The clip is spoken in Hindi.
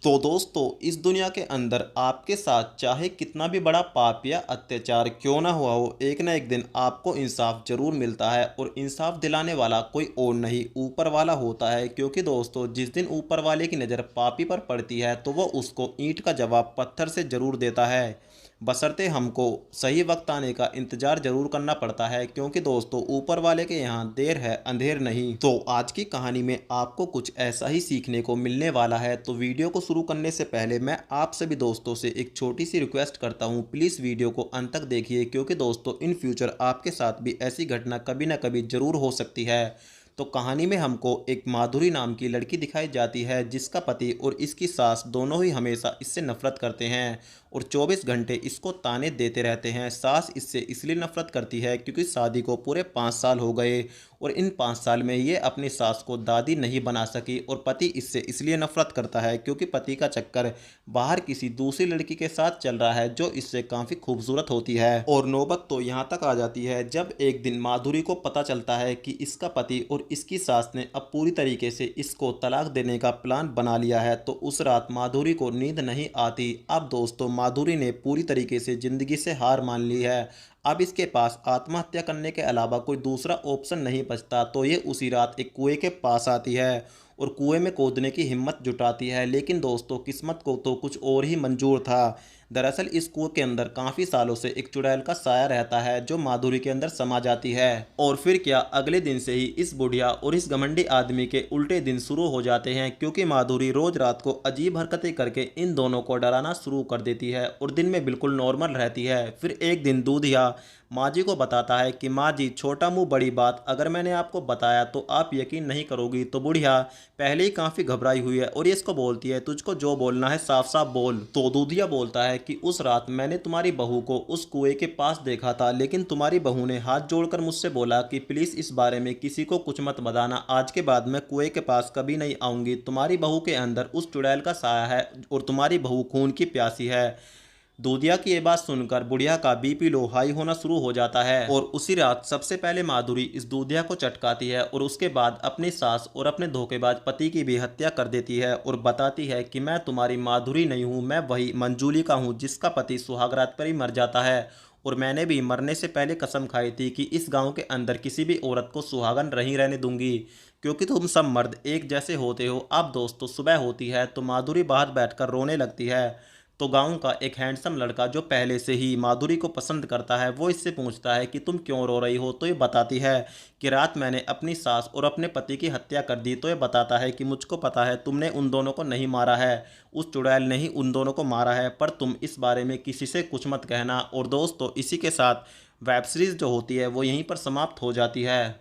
तो दोस्तों, इस दुनिया के अंदर आपके साथ चाहे कितना भी बड़ा पाप या अत्याचार क्यों ना हुआ हो, एक ना एक दिन आपको इंसाफ जरूर मिलता है। और इंसाफ दिलाने वाला कोई और नहीं, ऊपर वाला होता है। क्योंकि दोस्तों, जिस दिन ऊपर वाले की नज़र पापी पर पड़ती है तो वह उसको ईंट का जवाब पत्थर से जरूर देता है। बशर्ते हमको सही वक्त आने का इंतजार जरूर करना पड़ता है। क्योंकि दोस्तों, ऊपर वाले के यहाँ देर है अंधेर नहीं। तो आज की कहानी में आपको कुछ ऐसा ही सीखने को मिलने वाला है। तो वीडियो को शुरू करने से पहले मैं आप सभी दोस्तों से एक छोटी सी रिक्वेस्ट करता हूँ, प्लीज़ वीडियो को अंत तक देखिए। क्योंकि दोस्तों, इन फ्यूचर आपके साथ भी ऐसी घटना कभी ना कभी जरूर हो सकती है। तो कहानी में हमको एक माधुरी नाम की लड़की दिखाई जाती है, जिसका पति और इसकी सास दोनों ही हमेशा इससे नफरत करते हैं और 24 घंटे इसको ताने देते रहते हैं। सास इससे इसलिए नफरत करती है क्योंकि शादी को पूरे 5 साल हो गए और इन 5 साल में ये अपनी सास को दादी नहीं बना सकी। और पति इससे इसलिए नफरत करता है क्योंकि पति का चक्कर बाहर किसी दूसरी लड़की के साथ चल रहा है जो इससे काफ़ी खूबसूरत होती है। और नौबत तो यहाँ तक आ जाती है जब एक दिन माधुरी को पता चलता है कि इसका पति और इसकी सास ने अब पूरी तरीके से इसको तलाक देने का प्लान बना लिया है। तो उस रात माधुरी को नींद नहीं आती। अब दोस्तों, माधुरी ने पूरी तरीके से ज़िंदगी से हार मान ली है। अब इसके पास आत्महत्या करने के अलावा कोई दूसरा ऑप्शन नहीं बचता। तो ये उसी रात एक कुएं के पास आती है और कुएं में कूदने की हिम्मत जुटाती है। लेकिन दोस्तों, किस्मत को तो कुछ और ही मंजूर था। दरअसल इस कुएं के अंदर काफ़ी सालों से एक चुड़ैल का साया रहता है जो माधुरी के अंदर समा जाती है। और फिर क्या, अगले दिन से ही इस बुढ़िया और इस घमंडी आदमी के उल्टे दिन शुरू हो जाते हैं। क्योंकि माधुरी रोज रात को अजीब हरकतें करके इन दोनों को डराना शुरू कर देती है और दिन में बिल्कुल नॉर्मल रहती है। फिर एक दिन दूधिया माँ जी को बताता है कि माँ जी, छोटा मुंह बड़ी बात, अगर मैंने आपको बताया तो आप यकीन नहीं करोगी। तो बुढ़िया पहले ही काफ़ी घबराई हुई है और ये इसको बोलती है, तुझको जो बोलना है साफ साफ बोल। तो दूधिया बोलता है कि उस रात मैंने तुम्हारी बहू को उस कुएं के पास देखा था, लेकिन तुम्हारी बहू ने हाथ जोड़कर मुझसे बोला कि प्लीज़ इस बारे में किसी को कुछ मत बताना, आज के बाद मैं कुएं के पास कभी नहीं आऊँगी। तुम्हारी बहू के अंदर उस चुड़ैल का साया है और तुम्हारी बहू खून की प्यासी है। दूधिया की ये बात सुनकर बुढ़िया का बीपी लो हाई होना शुरू हो जाता है और उसी रात सबसे पहले माधुरी इस दूधिया को चटकाती है और उसके बाद अपनी सास और अपने धोखेबाज पति की भी हत्या कर देती है और बताती है कि मैं तुम्हारी माधुरी नहीं हूँ, मैं वही मंजूली का हूँ जिसका पति सुहागरात पर ही मर जाता है। और मैंने भी मरने से पहले कसम खाई थी कि इस गांव के अंदर किसी भी औरत को सुहागन नहीं रहने दूंगी, क्योंकि तुम सब मर्द एक जैसे होते हो। अब दोस्तों, सुबह होती है तो माधुरी बाहर बैठकर रोने लगती है। तो गांव का एक हैंडसम लड़का जो पहले से ही माधुरी को पसंद करता है, वो इससे पूछता है कि तुम क्यों रो रही हो। तो ये बताती है कि रात मैंने अपनी सास और अपने पति की हत्या कर दी। तो ये बताता है कि मुझको पता है तुमने उन दोनों को नहीं मारा है, उस चुड़ैल ने ही उन दोनों को मारा है, पर तुम इस बारे में किसी से कुछ मत कहना। और दोस्तों, इसी के साथ वेब सीरीज़ जो होती है वो यहीं पर समाप्त हो जाती है।